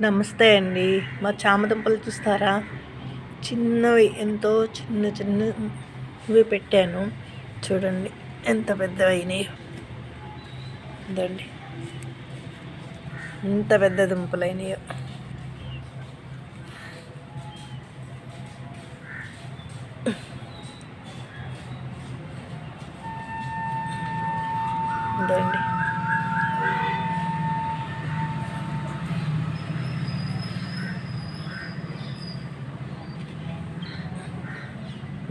నమస్తే అండి. మా చామదుంపలు చూస్తారా? చిన్నవి, ఎంతో చిన్నవి పెట్టాను. చూడండి ఎంత పెద్దవైనాయో. ఇదండి ఎంత పెద్ద దుంపలైనాయో. ఇదండి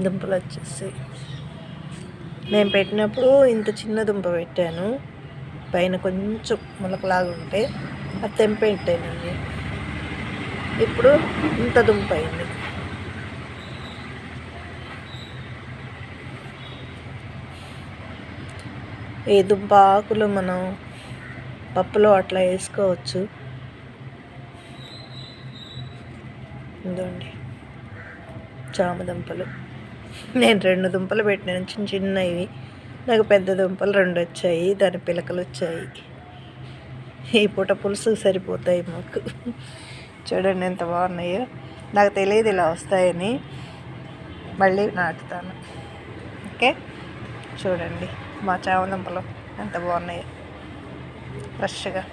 దుంపలు వచ్చేసి నేను పెట్టినప్పుడు ఇంత చిన్న దుంప పెట్టాను. పైన కొంచెం మొలకలాగా ఉంటే అది తెంపెట్టానండి. ఇప్పుడు ఇంత దుంప అయింది. ఈ దుంప ఆకులు మనం పప్పులో అట్లా వేసుకోవచ్చు. ఇదండి చామదుంపలు. నేను 2 దుంపలు పెట్టినాను, చిన్నవి. నాకు పెద్ద దుంపలు 2 వచ్చాయి, దాని పిలకలు వచ్చాయి. ఈ పూట పులుసు సరిపోతాయి మాకు. చూడండి ఎంత బాగున్నాయో. నాకు తెలియదు ఇలా వస్తాయని, మళ్ళీ నాటుతాను. ఓకే, చూడండి మా చామదుంపలు ఎంత బాగున్నాయో ఫ్రెష్గా.